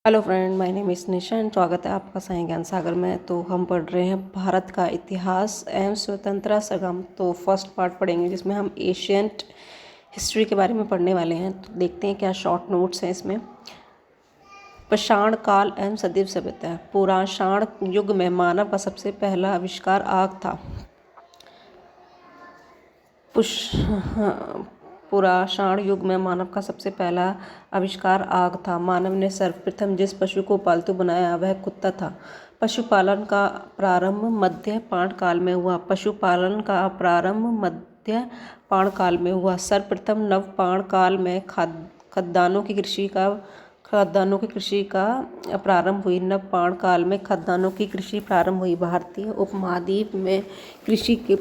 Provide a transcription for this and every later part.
Hello friend, my name is Nisha and स्वागत है आपका साईं ज्ञान सागर में। तो हम पढ़ रहे हैं भारत का इतिहास एवं स्वतंत्रता संग्राम। तो फर्स्ट पार्ट पढ़ेंगे जिसमें हम एशियंट हिस्ट्री के बारे में पढ़ने वाले हैं। तो देखते हैं क्या शॉर्ट नोट्स हैं इसमें। पाषाण काल एवं सदैव सभ्यता। पुराषाण युग में मानव का सबसे पहला आविष्कार आग था। पुराषाण युग में मानव का सबसे पहला आविष्कार आग था। मानव ने सर्वप्रथम जिस पशु को पालतू बनाया वह कुत्ता था। पशुपालन का प्रारंभ मध्य पाण काल में हुआ। पशुपालन का प्रारंभ मध्य पाण काल में हुआ। सर्वप्रथम नवपाण काल में खाद्यान्नों की कृषि का प्रारंभ हुई। नवपाण काल में खाद्यान्नों की कृषि प्रारंभ हुई। भारतीय उपमहाद्वीप में कृषि के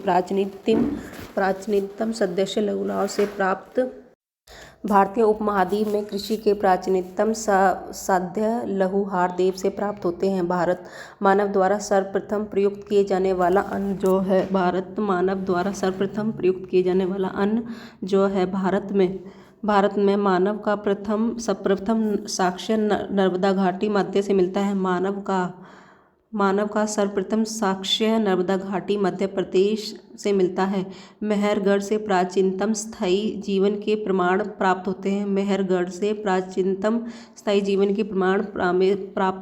प्राचीनतम सदस्य लघुलाव से प्राप्त भारतीय उपमहाद्वीप में कृषि के प्राचीनतम साध्य लघुहार देव से प्राप्त होते हैं। भारत मानव द्वारा सर्वप्रथम प्रयुक्त किए जाने वाला अन्न जो है भारत में मानव का सर्वप्रथम साक्ष्य नर्मदा घाटी मध्य से मिलता है। मानव का सर्वप्रथम साक्ष्य नर्मदा घाटी मध्य प्रदेश से मिलता है। मेहरगढ़ से प्राचीनतम स्थायी जीवन के प्रमाण प्राप्त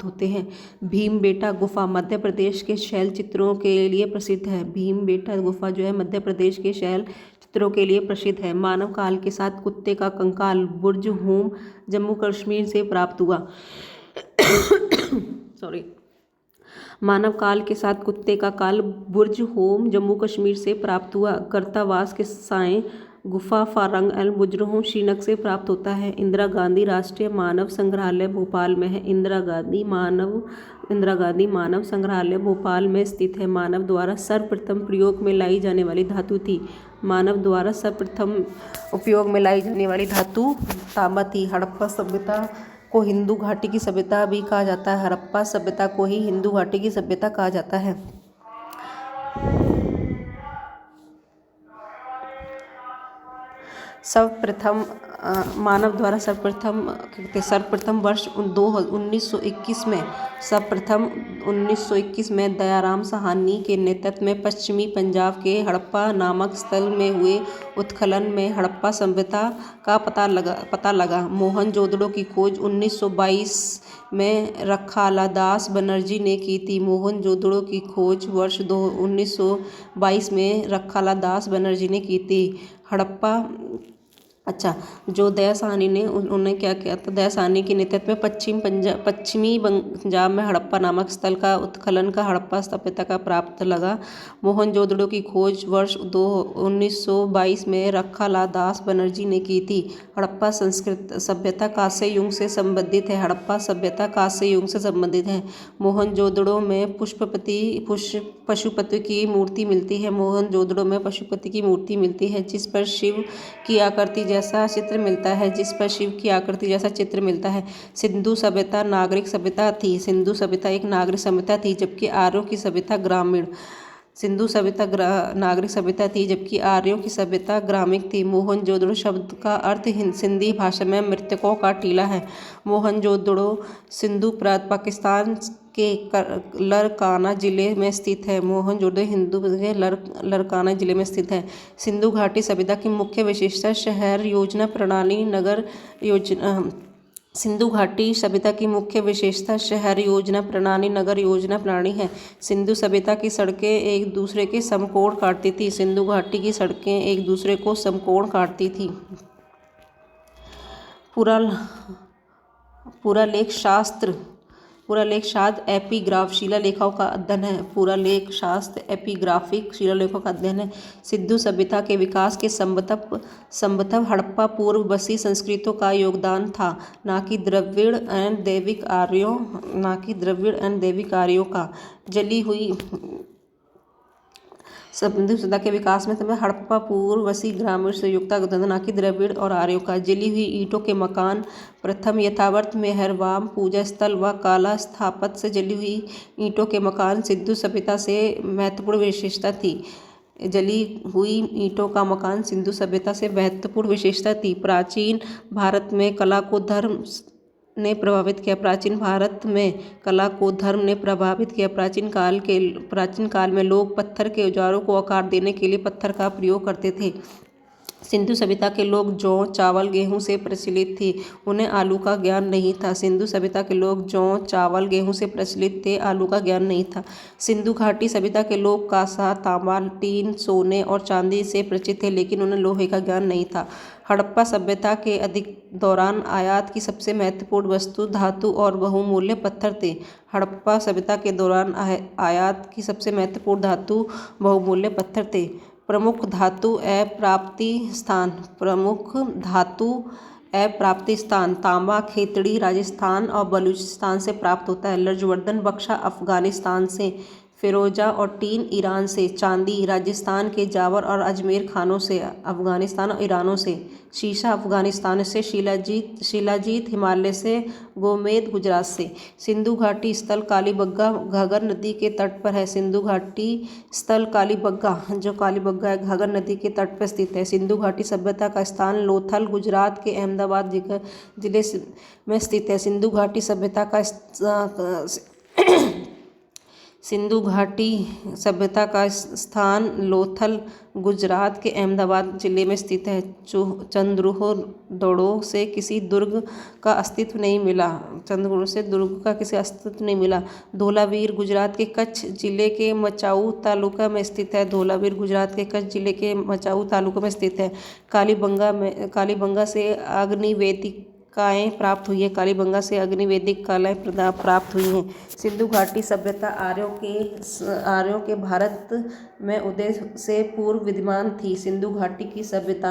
होते हैं। भीमबेटका गुफा मध्य प्रदेश के शैल चित्रों के लिए प्रसिद्ध है। भीमबेटका गुफा जो है मध्य प्रदेश के शैल चित्रों के लिए प्रसिद्ध है। मानव काल के साथ कुत्ते का कंकाल बुर्ज होम जम्मू कश्मीर से प्राप्त हुआ। मानव काल के साथ कुत्ते का काल बुर्ज होम जम्मू कश्मीर से प्राप्त हुआ। कर्तावास के साय गुफा फारंग एल बुजुर्ग श्रीनगर से प्राप्त होता है। इंदिरा गांधी राष्ट्रीय मानव संग्रहालय भोपाल में है। इंदिरा गांधी मानव संग्रहालय भोपाल में स्थित है। मानव द्वारा सर्वप्रथम प्रयोग में लाई जाने वाली धातु तांबा थी। हड़प्पा सभ्यता को हिंदू घाटी की सभ्यता भी कहा जाता है। हड़प्पा सभ्यता को ही हिंदू घाटी की सभ्यता कहा जाता है। मानव द्वारा सर्वप्रथम वर्ष 1921 में दयाराम साहनी के नेतृत्व में पश्चिमी पंजाब के हड़प्पा नामक स्थल में हुए उत्खनन में हड़प्पा सभ्यता का पता लगा। मोहनजोदड़ो की खोज 1922 में रखालादास बनर्जी ने की थी। मोहनजोदड़ो की खोज वर्ष 1922 में रखालादास बनर्जी ने की थी। जो दया साहनी ने उन्होंने क्या किया था। दया साहनी के नेतृत्व में पश्चिमी पंजाब में हड़प्पा नामक स्थल का उत्खनन का हड़प्पा सभ्यता का पता लगा। मोहनजोदड़ो की खोज वर्ष 1922 में रखालादास बनर्जी ने की थी। हड़प्पा सभ्यता कांस्य युग से संबंधित है। मोहनजोदड़ो में पशुपति की मूर्ति मिलती है जिस पर शिव की आकृति जैसा चित्र मिलता है। सिंधु सभ्यता एक नागरिक सभ्यता थी जबकि आर्यों की सभ्यता ग्रामीण थी। मोहनजोदड़ो शब्द का अर्थ सिंधी भाषा में मृतकों का टीला है। मोहनजोदड़ो सिंधु प्रांत पाकिस्तान के लरकाना जिले में स्थित है। सिंधु घाटी सभ्यता की मुख्य विशेषता शहर योजना प्रणाली नगर योजना प्रणाली है। सिंधु सभ्यता की सड़कें एक दूसरे के समकोण काटती थी। सिंधु घाटी की सड़कें एक दूसरे को समकोण काटती थी। पुरालेख शास्त्र एपिग्राफ शिलालेखों का अध्ययन है। सिंधु सभ्यता के विकास के संभवतः हड़प्पा पूर्व बसी संस्कृतियों का योगदान था, न कि द्रविड़ एवं दैविक आर्यों का। सिंधु सभ्यता के विकास में हड़प्पा पूर्ववसी ग्रामीण से युक्त न कि द्रविड़ और आर्यों का। जली हुई ईंटों के मकान प्रथम यथावत मेहरबाम पूजा स्थल व कला स्थापत्य से जली हुई ईंटों के मकान सिंधु सभ्यता से महत्वपूर्ण विशेषता थी। प्राचीन भारत में कला को धर्म ने प्रभावित किया? प्राचीन भारत में कला को धर्म ने प्रभावित किया। प्राचीन काल में लोग पत्थर के औजारों को आकार देने के लिए पत्थर का प्रयोग करते थे। सिंधु सभ्यता के लोग जौ, चावल, गेहूं से प्रचलित थे, उन्हें आलू का ज्ञान नहीं था। सिंधु सभ्यता के लोग जौ, चावल, गेहूं से प्रचलित थे, आलू का ज्ञान नहीं था। सिंधु घाटी सभ्यता के लोग कांसा, तांबा, टीन, सोने और चांदी से परिचित थे, लेकिन उन्हें लोहे का ज्ञान नहीं था। हड़प्पा सभ्यता के अधिक दौरान आयात की सबसे महत्वपूर्ण वस्तु धातु और बहुमूल्य पत्थर थे। हड़प्पा सभ्यता के दौरान आयात की सबसे महत्वपूर्ण धातु बहुमूल्य पत्थर थे। प्रमुख धातु अप्राप्ति स्थान तांबा खेतड़ी राजस्थान और बलूचिस्तान से प्राप्त होता है। लर्जवर्धन बक्सा अफगानिस्तान से, फिरोजा और टीन ईरान से, चांदी राजस्थान के जावर और अजमेर खानों से, अफगानिस्तान और ईरानों से, शीशा अफगानिस्तान से, शिलाजीत हिमालय से, गोमेद गुजरात से। सिंधु घाटी स्थल कालीबंगा घाघर नदी के तट पर है। सिंधु घाटी स्थल कालीबंगा है घाघर नदी के तट पर स्थित है। सिंधु घाटी सभ्यता का स्थान लोथल गुजरात के अहमदाबाद जिले में स्थित है। सिंधु घाटी सभ्यता का स्थान लोथल गुजरात के अहमदाबाद जिले में स्थित है। चंद्रहूडों से किसी दुर्ग का अस्तित्व नहीं मिला। धोलावीर गुजरात के कच्छ जिले के मचाऊ तालुका में स्थित है। कालीबंगा से अग्निवेदिकाएँ प्राप्त हुई हैं। सिंधु घाटी सभ्यता आर्यों के भारत में उदय से पूर्व विद्यमान थी। सिंधु घाटी की सभ्यता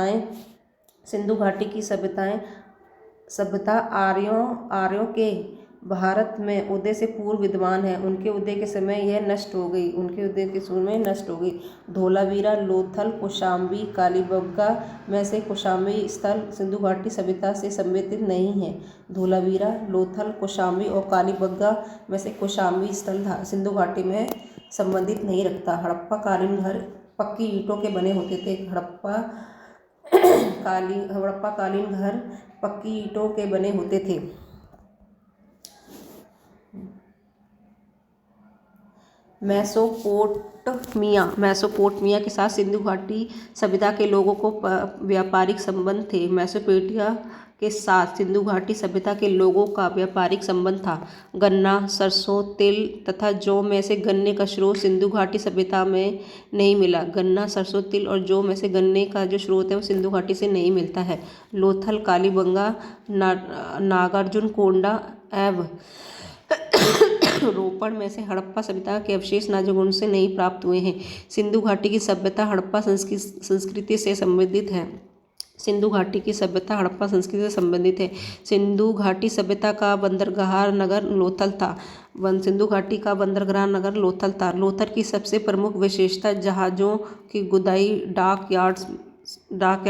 आर्यों के भारत में उदय से पूर्व विद्यमान है। उनके उदय के समय यह नष्ट हो गई। धोलावीरा, लोथल, कौशाम्बी, कालीबंगा में से कौशाम्बी स्थल सिंधु घाटी सभ्यता से संबंधित नहीं है। धोलावीरा, लोथल, कौशाम्बी और कालीबंगा में से कौशाम्बी स्थल सिंधु घाटी में संबंधित नहीं रखता। हड़प्पा कालीन घर पक्की ईंटों के बने होते थे। हड़प्पा कालीन घर पक्की ईंटों के बने होते थे। मेसोपोटामिया के साथ सिंधु घाटी सभ्यता के लोगों को व्यापारिक संबंध थे। मेसोपोटामिया के साथ सिंधु घाटी सभ्यता के लोगों का व्यापारिक संबंध था। गन्ना, सरसों, तिल तथा जौ में से गन्ने का स्रोत सिंधु घाटी सभ्यता में नहीं मिला। गन्ना, सरसों, तिल और जौ में से गन्ने का जो स्रोत है वो सिंधु घाटी से नहीं मिलता है। लोथल, कालीबंगा, नागार्जुनकोंडा एवं रोपड़ में से हड़प्पा सभ्यता के अवशेष नागार्जुन से नहीं प्राप्त हुए हैं। सिंधु घाटी की सभ्यता हड़प्पा संस्कृति से संबंधित है। सिंधु घाटी सभ्यता का बंदरगाह नगर लोथल था। लोथल की सबसे प्रमुख विशेषता जहाज़ों की गुदाई डॉक यार्ड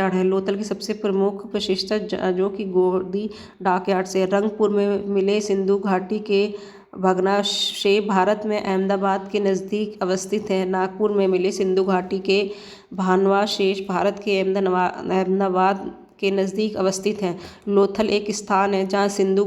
है। लोथल की सबसे प्रमुख विशेषता जहाज़ों की गोदी डॉक यार्ड से। रंगपुर में मिले सिंधु घाटी के भग्नावशेष भारत में अहमदाबाद के नज़दीक अवस्थित है। नागपुर में मिले सिंधु घाटी के भग्नावशेष भारत के अहमदाबाद के नज़दीक अवस्थित हैं। लोथल एक स्थान है जहाँ सिंधु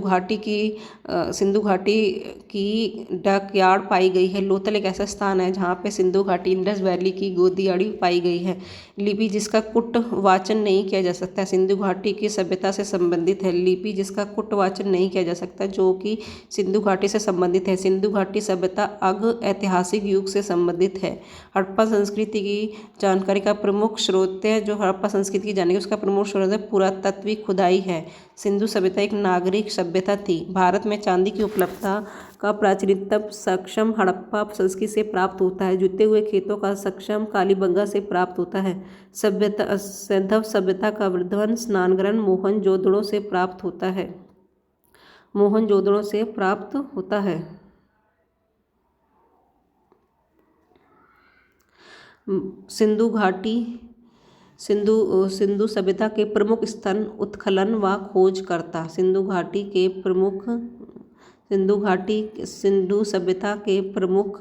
घाटी की डॉकयार्ड पाई गई है। लोथल एक ऐसा स्थान है जहाँ पे सिंधु घाटी इंडस वैली की गोदियाड़ी पाई गई है। लिपि जिसका कुट वाचन नहीं किया जा सकता सिंधु घाटी की सभ्यता से संबंधित है। लिपि जिसका कुट वाचन नहीं किया जा सकता जो कि सिंधु घाटी से संबंधित है। सिंधु घाटी सभ्यता ऐतिहासिक युग से संबंधित है। हड़प्पा संस्कृति की जानकारी का प्रमुख स्रोत है जो हड़प्पा संस्कृति की जानकारी उसका प्रमुख स्रोत है पुरातात्विक खुदाई है। सिंधु सभ्यता एक नागरिक सभ्यता थी। भारत में चांदी की उपलब्धता का प्राचीनतम सक्षम हड़प्पा संस्कृति से प्राप्त होता है। जुते हुए खेतों का सक्षम कालीबंगा से प्राप्त होता है। सैंधव सभ्यता का विध्वंस नानगरन मोहनजोदड़ो से प्राप्त होता है। सिंधु सभ्यता के प्रमुख स्थल उत्खनन व खोजकर्ता। सिंधु सभ्यता के प्रमुख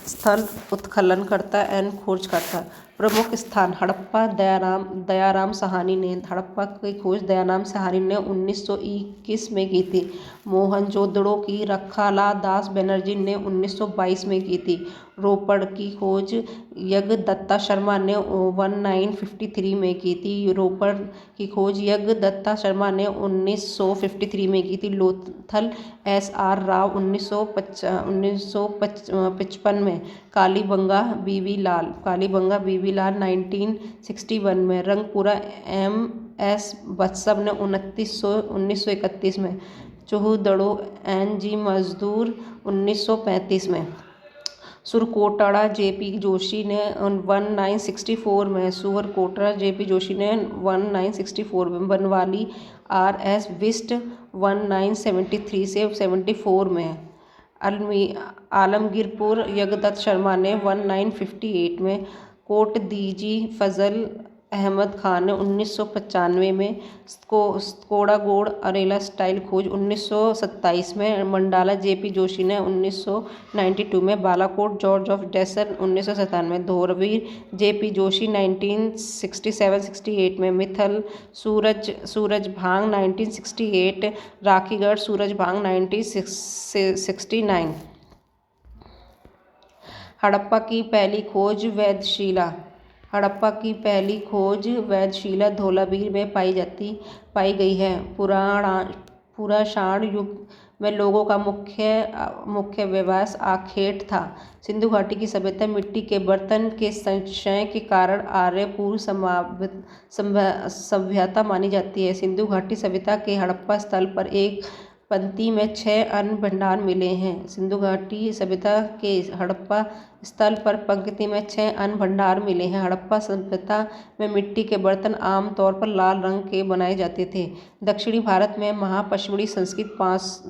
स्थल उत्खननकर्ता एवं खोजकर्ता। प्रमुख स्थान हड़प्पा दयाराम साहनी ने हड़प्पा की खोज दयाराम साहनी ने 1921 में की थी। मोहनजोदड़ो की रखाला दास बनर्जी ने 1922 में की थी। रोपड़ की खोज यज्ञदत्ता शर्मा ने 1953 में की थी। रोपड़ की खोज यज्ञदत्ता शर्मा ने 1953 में की थी। लोथल SR राव 1955 में। कालीबंगा बीवी लाल 1961 में। रंगपुरा MS बत्सव ने 1931 में। चूहदड़ो NG मजदूर 1935 में। सुरकोटड़ा JP जोशी ने 1964 में। सुरकोटड़ा JP जोशी ने 1964 में। बनवाली RS बिष्ट 1973 से 74 में। आलमगीरपुर यज्ञदत्त शर्मा ने 1958 में। कोट दीजी फजल अहमद खान ने 1995 में। कोड़ागोड़ अरेला स्टाइल खोज 1927 में। मंडाला JP जोशी ने 1992 में। बालाकोट जॉर्ज ऑफ डेसन 1997 में। धोरवीर JP जोशी 1967-68 में। मित्तल सूरजभान 1968। राखीगढ़ सूरजभान 1969। हड़प्पा की पहली खोज वैधशिला धोलावीर में पाई गई है। पुराषाण युग में लोगों का मुख्य व्यवसाय आखेट था। सिंधु घाटी की सभ्यता मिट्टी के बर्तन के संचय के कारण आर्य पूर्व सभ्यता मानी जाती है। सिंधु घाटी सभ्यता के हड़प्पा स्थल पर एक पंक्ति में 6 अन्न भंडार मिले हैं। सिंधु घाटी सभ्यता के हड़प्पा स्थल पर पंक्ति में 6 अन्न भंडार मिले हैं। हड़प्पा सभ्यता में मिट्टी के बर्तन आम तौर पर लाल रंग के बनाए जाते थे। दक्षिणी भारत में महापश्चिमी संस्कृति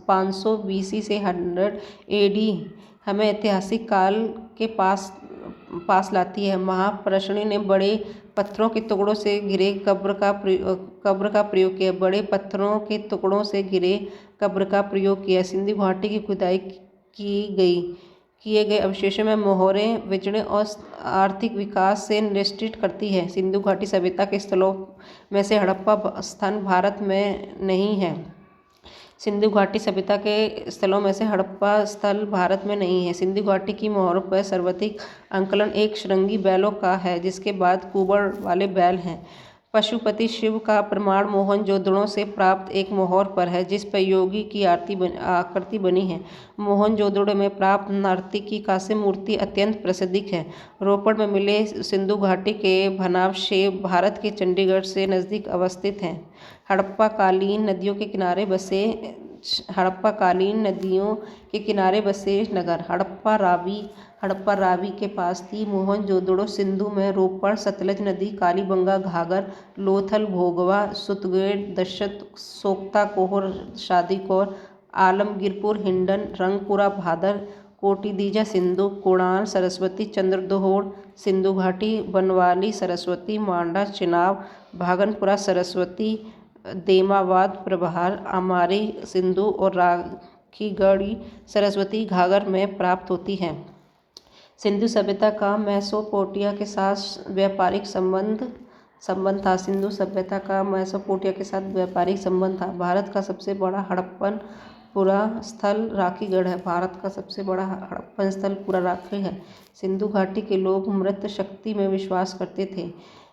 500 BC से 100 AD हमें ऐतिहासिक काल के पास लाती है। महापश्चिमी ने बड़े पत्थरों के टुकड़ों से घिरे कब्र का प्रयोग किया। बड़े पत्थरों के टुकड़ों से घिरे कब्र का प्रयोग किया। सिंधु घाटी की खुदाई किए गए अवशेषों में मोहरें विचरण और आर्थिक विकास से निश्चित करती है। सिंधु घाटी सभ्यता के स्थलों में से हड़प्पा स्थान भारत में नहीं है। सिंधु घाटी सभ्यता के स्थलों में से हड़प्पा स्थल भारत में नहीं है। सिंधु घाटी की मोहरों पर सर्वाधिक आंकलन एक श्रृंगी बैलों का है, जिसके बाद कुबड़ वाले बैल हैं। पशुपति शिव का प्रमाण मोहनजोदड़ो से प्राप्त एक मोहर पर है, जिस पर योगी की आकृति बनी है। मोहनजोदड़ो में प्राप्त नर्तकी की कांस्य मूर्ति अत्यंत प्रसिद्ध है। रोपड़ में मिले सिंधु घाटी के भनावशेष भारत के चंडीगढ़ से नज़दीक अवस्थित हैं। हड़प्पा कालीन नदियों के किनारे बसे नगर। हड़प्पा रावी के पास थी। मोहनजोदड़ो सिंधु में रोपड़ सतलज नदी, कालीबंगा घाघर, लोथल भोगवा, सुतगेड़ दशत, सोख्ता कोहर शादीकोर, आलमगीरपुर हिंडन, रंगपुरा भादर, कोटीदीजा सिंधु, कोणार्क सरस्वती, चंद्रदोहोड़ सिंधु घाटी, बनवाली सरस्वती, मांडा चिनाब, भागनपुरा सरस्वती, देमावाद प्रभार, आमारी सिंधु और राखीगढ़ी सरस्वती घाघर में प्राप्त होती हैं। सिंधु सभ्यता का मेसोपोटामिया के साथ व्यापारिक संबंध था। सिंधु सभ्यता का मेसोपोटामिया के साथ व्यापारिक संबंध था। भारत का सबसे बड़ा हड़प्पन पुरा स्थल राखीगढ़ है। भारत का सबसे बड़ा हड़प्पन स्थल पुरा राखी है। सिंधु घाटी के लोग मृत शक्ति में विश्वास करते थे।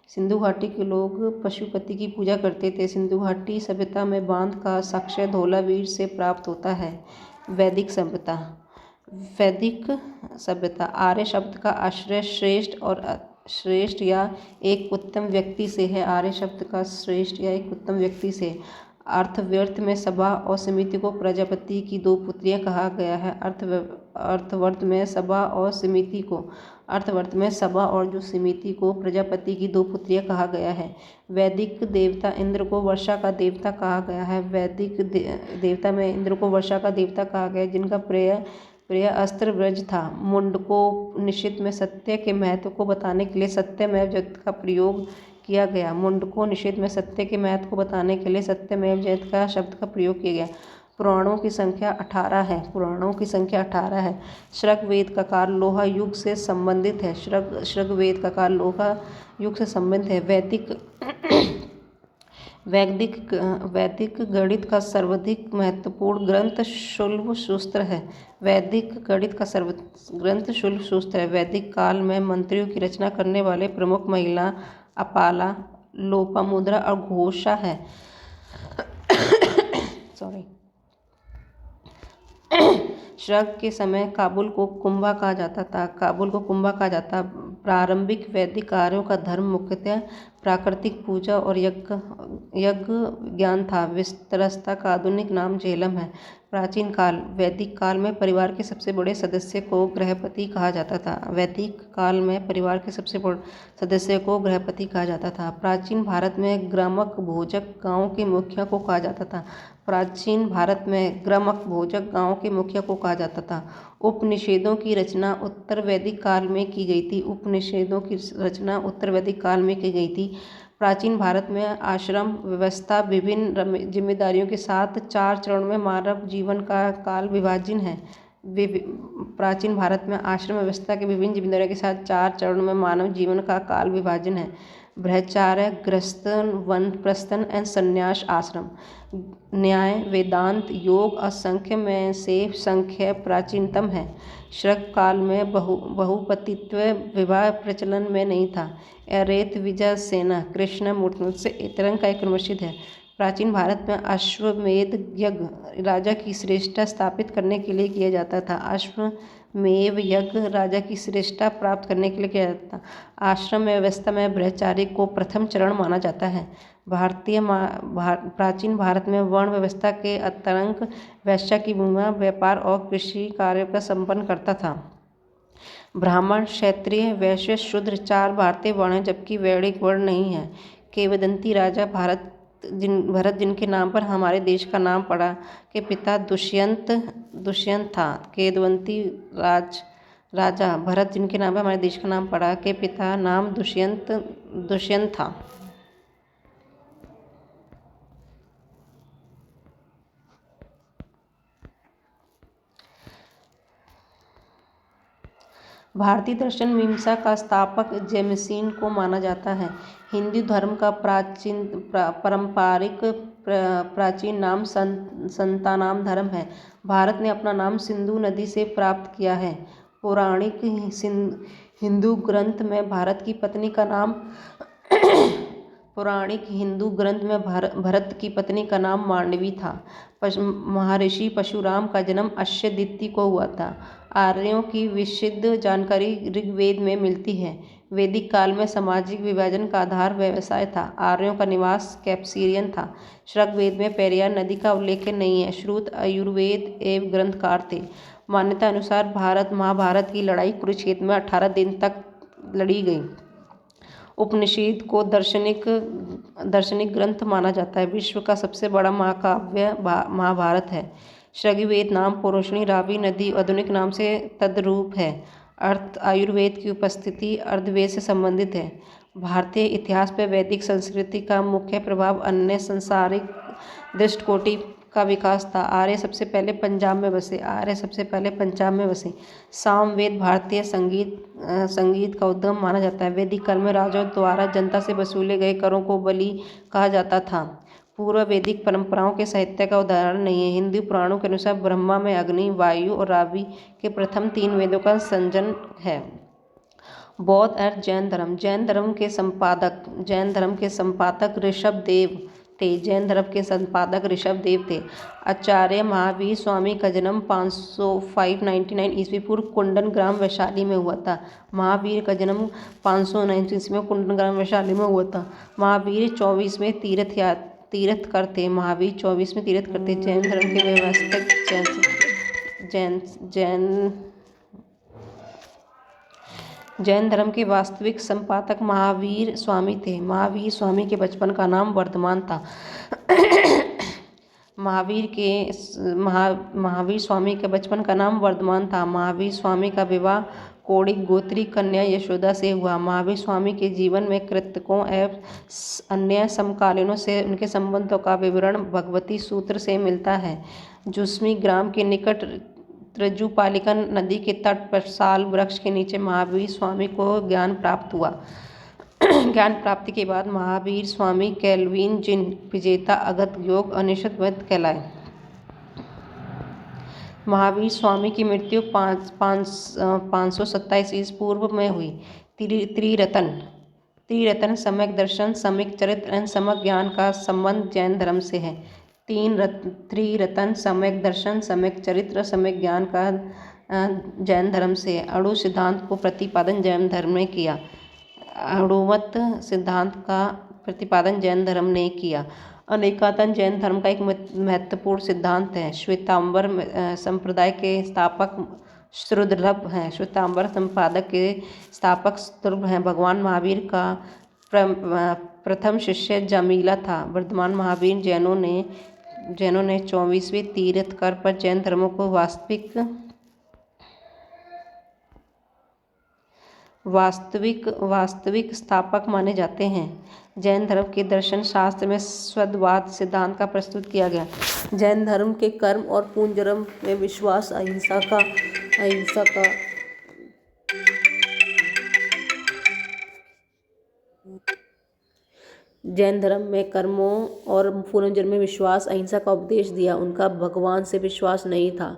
सिंधु घाटी के लोग पशुपति की पूजा करते थे। सिंधु घाटी सभ्यता में बांध का साक्ष्य धोलावीर से प्राप्त होता है। वैदिक सभ्यता आर्य शब्द का आश्रय श्रेष्ठ या एक उत्तम व्यक्ति से है। आर्य शब्द का श्रेष्ठ या एक उत्तम व्यक्ति से। अर्थव्यर्थ में सभा और समिति को प्रजापति की 2 पुत्रियां कहा गया है। अर्थवर्थ में सभा और समिति को प्रजापति की 2 पुत्रियां कहा गया है। वैदिक देवता इंद्र को वर्षा का देवता कहा गया है। वैदिक देवता में इंद्र को वर्षा का देवता कहा गया है, जिनका प्रिय अस्त्र व्रज था। मुंडकोपनिषद में सत्य के महत्व को बताने के लिए सत्यमेव जयते का प्रयोग किया गया। मुंडकोपनिषद में सत्य के महत्व को बताने के लिए सत्यमेव जयते का शब्द का प्रयोग किया गया। पुराणों की संख्या 18 है। पुराणों की संख्या 18 है। शृंग वेद का काल लोहा युग से संबंधित है। शृंग वेद का काल लोहा युग से संबंधित है। वैदिक गणित का सर्वाधिक महत्वपूर्ण ग्रंथ शुल्ब सूत्र है। वैदिक गणित का ग्रंथ शुल्ब सूत्र है। वैदिक काल में मंत्रियों की रचना करने वाले प्रमुख महिला अपाला, लोपामुद्रा और घोषा है। सॉरी। शृंग के समय काबुल को कुंभा कहा जाता था। प्रारंभिक वैदिक कार्यों का धर्म मुख्यतः प्राकृतिक पूजा और यज्ञ ज्ञान था। विस्तरता का आधुनिक नाम झेलम है। प्राचीन काल वैदिक काल में परिवार के सबसे बड़े सदस्य को गृहपति कहा जाता था। प्राचीन भारत में ग्रामक भोजक गांव के मुखिया को कहा जाता था। उपनिषदों की रचना उत्तर वैदिक काल में की गई थी। प्राचीन भारत में आश्रम व्यवस्था विभिन्न जिम्मेदारियों के साथ 4 चरणों में मानव जीवन का काल विभाजन है। प्राचीन भारत में आश्रम व्यवस्था के विभिन्न जिम्मेदारियों के साथ 4 चरणों में मानव जीवन का काल विभाजन है। ब्रह्मचर्य, गृहस्थ, वानप्रस्थन और संन्यास आश्रम। न्याय, वेदांत, योग और सांख्य में से सांख्य प्राचीनतम है। शृंग काल में बहुपतित्व विवाह प्रचलन में नहीं था। एरेत विजयसेन कृष्ण मूर्ति से इतरंग का एक प्रसिद्ध है। प्राचीन भारत में अश्वमेध यज्ञ राजा की श्रेष्ठता स्थापित करने के लिए किया जाता था। अश्वमेध यज्ञ राजा की श्रेष्ठता प्राप्त करने के लिए किया जाता था। आश्रम व्यवस्था में ब्रह्मचर्य को प्रथम चरण माना जाता है। प्राचीन भारत में वर्ण व्यवस्था के अंतर्गत वैश्य की भूमिका व्यापार और कृषि कार्यों का संपन्न करता था। ब्राह्मण, क्षत्रिय, वैश्य, शूद्र 4 भारतीय वर्ण हैं, जबकि वैदिक वर्ण नहीं है। किंवदंती राजा भरत जिनके नाम पर हमारे देश का नाम पड़ा के पिता दुष्यंत था। किंवदंती राजा भरत जिनके नाम पर हमारे देश का नाम पड़ा के पिता नाम दुष्यंत था। भारतीय दर्शन मीमांसा का स्थापक जैमिनि को माना जाता है। हिंदू धर्म का प्राचीन नाम सनातन धर्म है। भारत ने अपना नाम सिंधु नदी से प्राप्त किया है। पौराणिक हिंदू ग्रंथ में भरत की पत्नी का नाम मांडवी था। महर्षि परशुराम का जन्म अक्षय को हुआ था। आर्यों की विशद जानकारी ऋग्वेद में मिलती है। वैदिक काल में सामाजिक विभाजन का आधार व्यवसाय था। आर्यों का निवास कैप्सियन था। शृंग वेद में पेरियार नदी का उल्लेख नहीं है। श्रुत आयुर्वेद एवं ग्रंथकार थे। मान्यता अनुसार महाभारत की लड़ाई कुरुक्षेत्र में 18 दिन तक लड़ी गई। उपनिषद को दार्शनिक ग्रंथ माना जाता है। विश्व का सबसे बड़ा महाकाव्य महाभारत है। ऋग्वेद नाम पौरुषणी रावी नदी आधुनिक नाम से तद्रूप है। अर्थ आयुर्वेद की उपस्थिति अर्धवेद से संबंधित है। भारतीय इतिहास पर वैदिक संस्कृति का मुख्य प्रभाव अन्य सांसारिक दृष्टिकोटि का विकास था। आर्य सबसे पहले पंजाब में बसे। सामवेद भारतीय संगीत का उद्गम माना जाता है। वैदिक काल में राजाओं द्वारा जनता से वसूले गए करों को बलि कहा जाता था। पूर्व वैदिक परंपराओं के साहित्य का उदाहरण नहीं है। हिंदू पुराणों के अनुसार ब्रह्मा में अग्नि, वायु और रावि के प्रथम 3 वेदों का संयोजन है। बौद्ध और जैन धर्म के संपादक ऋषभदेव थे। आचार्य महावीर स्वामी का जन्म 599 ईस्वी पूर्व कुंडन ग्राम वैशाली में हुआ था। महावीर का जन्म 599 ईस्वी में कुंडन ग्राम वैशाली में हुआ था। महावीर 24वें तीर्थकर थे। जैन धर्म के व्यवस्थक जैन धर्म के वास्तविक संपादक महावीर स्वामी थे। महावीर स्वामी के बचपन का नाम वर्धमान था। महावीर स्वामी के बचपन का नाम वर्धमान था। महावीर स्वामी का विवाह कौड़िक गोत्री कन्या यशोदा से हुआ। महावीर स्वामी के जीवन में कृतकों एवं अन्य समकालीनों से उनके संबंधों का विवरण भगवती सूत्र से मिलता है। जुस्मी ग्राम के निकट त्रजुपालिका नदी के तट पर साल वृक्ष के नीचे महावीर स्वामी को ज्ञान प्राप्त हुआ। ज्ञान प्राप्ति के बाद महावीर स्वामी कैल्विन जिन विजेता अगत योग अनिषदवत कहलाए। महावीर स्वामी की मृत्यु 527 ईसा पूर्व में हुई। त्रिरत्न सम्यक दर्शन, सम्यक चरित्र एवं सम्यक ज्ञान का संबंध जैन धर्म से है। त्रिरत्न सम्यक दर्शन, सम्यक चरित्र, सम्यक ज्ञान का जैन धर्म से है। अणु सिद्धांत को प्रतिपादन जैन धर्म ने किया। अणुमत सिद्धांत का प्रतिपादन जैन धर्म ने किया। अनेकातन जैन धर्म का एक महत्वपूर्ण सिद्धांत है। श्वेतांबर संप्रदाय के स्थापक श्रुद्रभ हैं। श्वेतांबर संपादक के स्थापक श्रुद्रभ हैं। भगवान महावीर का प्रथम शिष्य जमीला था। वर्तमान महावीर जैनों ने 24वें तीर्थंकर पर जैन धर्मों को वास्तविक स्थापक माने जाते हैं। जैन धर्म के दर्शन शास्त्र में स्वदवाद सिद्धांत का प्रस्तुत किया गया। जैन धर्म के कर्म और पुनर्जन्म में विश्वास, अहिंसा का जैन धर्म में कर्मों और पुनर्जन्म में विश्वास, अहिंसा का उपदेश दिया। उनका भगवान से विश्वास नहीं था।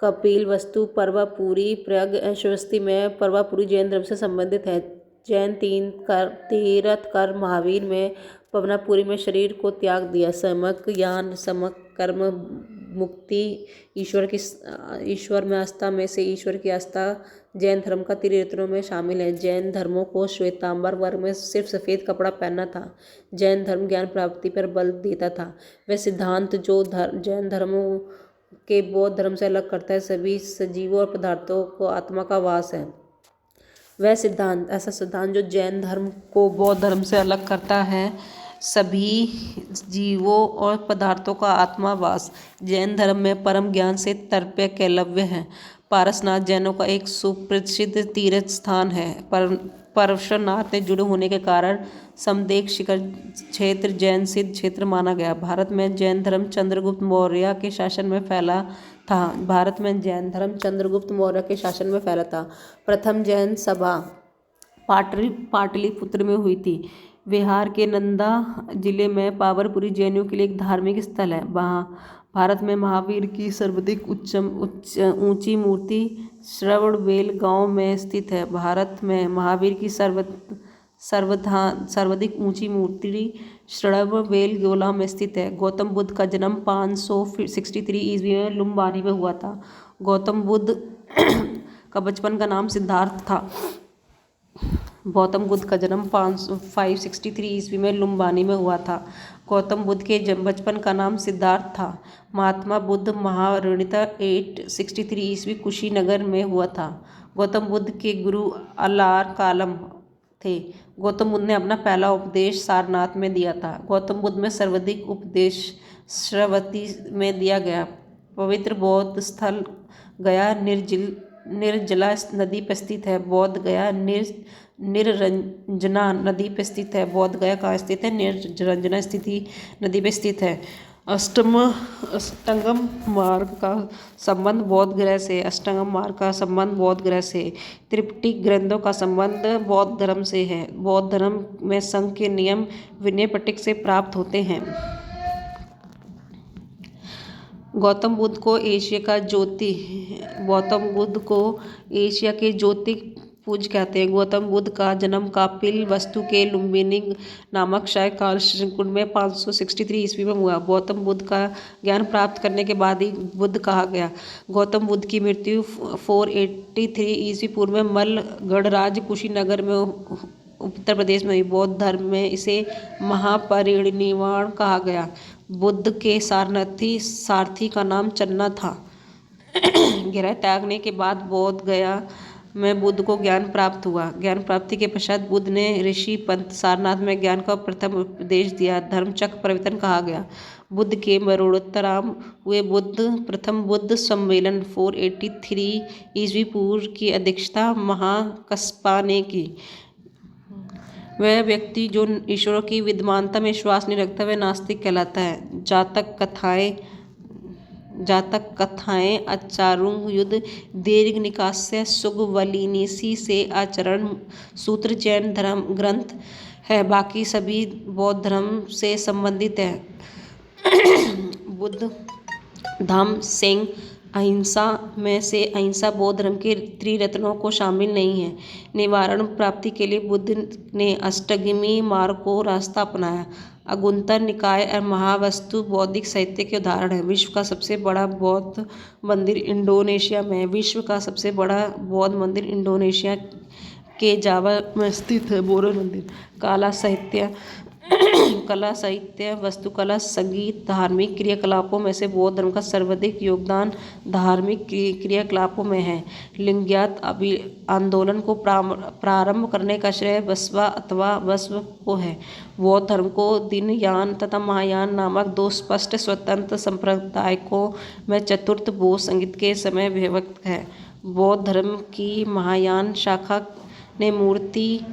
कपिलवस्तु, पर्वापुरी, प्रयाग श्रवस्ती में पर्वापुरी जैन धर्म से संबंधित है। जैन तीर्थंकर महावीर में पवनापुरी में शरीर को त्याग दिया। समक ज्ञान, समक कर्म, मुक्ति, ईश्वर में आस्था में से ईश्वर की आस्था जैन धर्म का त्रिरत्नों में शामिल है। जैन धर्मों को श्वेतांबर वर्ग में सिर्फ सफ़ेद कपड़ा पहनना था। जैन धर्म ज्ञान प्राप्ति पर बल देता था। वह सिद्धांत जो जैन धर्मों के बौद्ध धर्म से अलग करता है, सभी सजीवों और पदार्थों को आत्मा का वास है। ऐसा सिद्धांत जो जैन धर्म को बौद्ध धर्म से अलग करता है, सभी जीवों और पदार्थों का आत्मा वास। जैन धर्म में परम ज्ञान से तर्प्य कैलव्य है। पारसनाथ जैनों का एक सुप्रसिद्ध तीर्थ स्थान है। पार्श्वनाथ से जुड़े होने के कारण समदेक शिखर क्षेत्र जैन सिद्ध क्षेत्र माना गया। भारत में जैन धर्म चंद्रगुप्त मौर्य के शासन में फैला था। प्रथम जैन सभा पाटलिपुत्र में हुई थी। बिहार के नंदा जिले में पावरपुरी जैनियों के लिए एक धार्मिक स्थल है। भारत में महावीर की सर्वाधिक ऊंची मूर्ति श्रवणबेल गांव में स्थित है। भारत में महावीर की सर्वाधिक ऊंची मूर्ति श्रवणबेल गोला में स्थित है। गौतम बुद्ध का जन्म 563 ईस्वी में लुम्बानी में हुआ था। गौतम बुद्ध का बचपन का नाम सिद्धार्थ था। गौतम बुद्ध का जन्म 563 ईस्वी में लुम्बानी में हुआ था। गौतम बुद्ध के बचपन का नाम सिद्धार्थ था। महात्मा बुद्ध महावणिता 863 ईस्वी कुशीनगर में हुआ था। गौतम बुद्ध के गुरु अलार कालम थे। गौतम बुद्ध ने अपना पहला उपदेश सारनाथ में दिया था। गौतम बुद्ध में सर्वाधिक उपदेश श्रावस्ती में दिया गया। पवित्र बौद्ध स्थल गया निर्जला नदी पर स्थित है। बोध गया निरंजना नदी पर स्थित है। बोध गया कहाँ स्थित है? निरंजना नदी पर स्थित है। अष्टांगम मार्ग का संबंध बौद्ध ग्रह से। त्रिपिटक ग्रंथों का संबंध बौद्ध धर्म से है। बौद्ध धर्म में संघ के नियम विनय पिटक से प्राप्त होते हैं। गौतम बुद्ध को एशिया के ज्योतिपुंज कहते हैं। गौतम बुद्ध का जन्म कपिलवस्तु के लुम्बिनी नामक क्षय काल कुंड में 563 ईस्वी में हुआ। गौतम बुद्ध का ज्ञान प्राप्त करने के बाद ही बुद्ध कहा गया। गौतम बुद्ध की मृत्यु 483 ईस्वी पूर्व में मल्ल गढ़राज कुशीनगर में उत्तर प्रदेश में हुई। बौद्ध धर्म में इसे महापरिनिर्वाण कहा गया। बुद्ध के सारथी का नाम चन्ना था। गृह त्यागने के बाद बोध गया में बुद्ध को ज्ञान प्राप्त हुआ। ज्ञान प्राप्ति के पश्चात बुद्ध ने ऋषि पंथ सारनाथ में ज्ञान का प्रथम उपदेश दिया। धर्मचक्र प्रवर्तन कहा गया। बुद्ध के मरणोत्तराम हुए प्रथम बुद्ध सम्मेलन 483 ईस्वी पूर्व की अध्यक्षता महाकस्पा ने की। वह व्यक्ति जो ईश्वरों की विद्यमानता में विश्वास नहीं रखता वह नास्तिक कहलाता है। जातक कथाएं अचारुंग युद्ध दीर्घ निकास्य सुगवलिनीसी से आचरण सूत्र जैन धर्म ग्रंथ है, बाकी सभी बौद्ध धर्म से संबंधित है। बुद्ध धम्म सिंह अहिंसा में से अहिंसा बौद्ध धर्म के त्रिरत्नों को शामिल नहीं है। निवारण प्राप्ति के लिए बुद्ध ने अष्टगामी मार्ग को रास्ता अपनाया। अगुंतर निकाय और महावस्तु बौद्धिक साहित्य के उदाहरण हैं। विश्व का सबसे बड़ा बौद्ध मंदिर इंडोनेशिया में है। विश्व का सबसे बड़ा बौद्ध मंदिर इंडोनेशिया के जावा में स्थित है। बोरो मंदिर कला साहित्य वास्तुकला संगीत धार्मिक क्रियाकलापों में से बौद्ध धर्म का सर्वाधिक योगदान धार्मिक क्रियाकलापों में है। लिंगायत आंदोलन को प्रारंभ करने का श्रेय बसवा अथवा बसव को है। बौद्ध धर्म को दीनयान तथा महायान नामक दो स्पष्ट स्वतंत्र संप्रदायों में चतुर्थ बौद्ध संगीत के समय विभक्त है। बौद्ध धर्म की महायान शाखा ने मूर्ति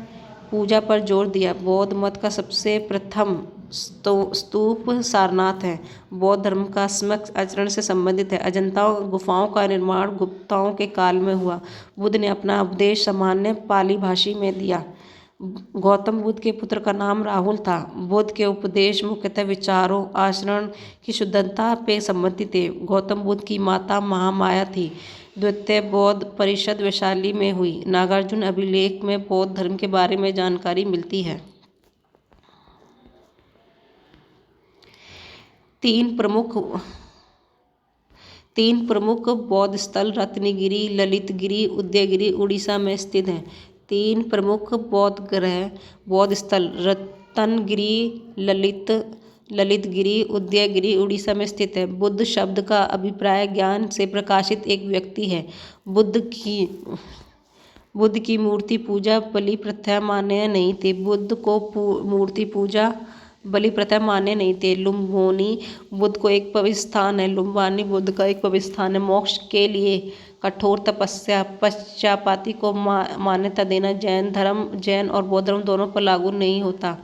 पूजा पर जोर दिया। बौद्ध मत का सबसे प्रथम स्तूप सारनाथ है। बौद्ध धर्म का सम्यक आचरण से संबंधित है। अजंता गुफाओं का निर्माण गुप्ताओं के काल में हुआ। बुद्ध ने अपना उपदेश सामान्य पाली भाषा में दिया। गौतम बुद्ध के पुत्र का नाम राहुल था। बुद्ध के उपदेश मुख्यतः विचारों आचरण की शुद्धता पे संबंधित थे। गौतम बुद्ध की माता महामाया थी। द्वितीय बौद्ध परिषद वैशाली में हुई। नागार्जुन अभिलेख में बौद्ध धर्म के बारे में जानकारी मिलती है। तीन प्रमुख बौद्ध स्थल रत्नगिरी ललितगिरी उदयगिरी उड़ीसा में स्थित हैं। तीन प्रमुख बौद्ध स्थल रत्नगिरी ललितगिरी उदयगिरी उड़ीसा में स्थित है। बुद्ध शब्द का अभिप्राय ज्ञान से प्रकाशित एक व्यक्ति है। बुद्ध की मूर्ति पूजा बलि प्रथा मान्य नहीं थी। बुद्ध को मूर्ति पूजा बलि प्रथा मान्य नहीं थे। लुम्बिनी बुद्ध को एक पवित्र स्थान है। लुम्बिनी बुद्ध का एक पवित्र स्थान है। मोक्ष के लिए कठोर तपस्या पश्चातापी को मान्यता देना जैन और बौद्ध धर्म दोनों पर लागू नहीं होता।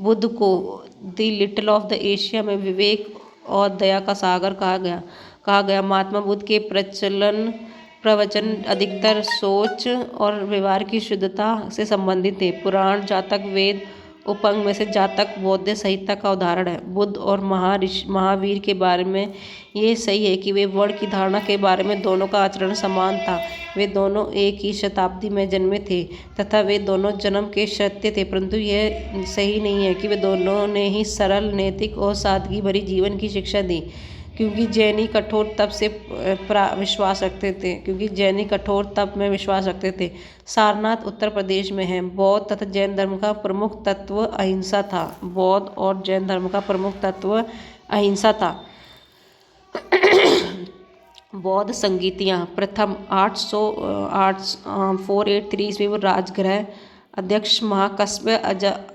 बुद्ध को the little of the Asia में विवेक और दया का सागर कहा गया। महात्मा बुद्ध के प्रवचन अधिकतर सोच और व्यवहार की शुद्धता से संबंधित थे। पुराण जातक वेद उपंग में से जातक बौद्ध संहिता का उदाहरण है। बुद्ध और महावीर के बारे में ये सही है कि वे वर्ण की धारणा के बारे में दोनों का आचरण समान था। वे दोनों एक ही शताब्दी में जन्मे थे तथा वे दोनों जन्म के क्षत्रिय थे, परंतु यह सही नहीं है कि वे दोनों ने ही सरल नैतिक और सादगी भरी जीवन की शिक्षा दी, क्योंकि जैनी कठोर तप में विश्वास रखते थे। सारनाथ उत्तर प्रदेश में है। बौद्ध तथा जैन धर्म का प्रमुख तत्व अहिंसा था। बौद्ध और जैन धर्म का प्रमुख तत्व अहिंसा था। बौद्ध संगीतियाँ प्रथम 483 ईस्वी में राजगृह अध्यक्ष महाकश्यप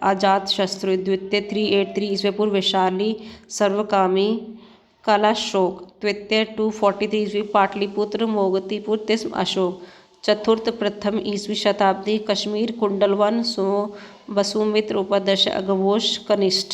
अजातशत्रु। द्वितीय 383 ईस्वी पूर्व वैशाली सर्वकामी कालाशोक। तृतीय 243 ईस्वी पाटलिपुत्र मोगतीपुर तिस्म अशोक। चतुर्थ प्रथम ईस्वी शताब्दी कश्मीर कुंडलवन वसुमित्र उपाध्याय अघोष कनिष्ठ।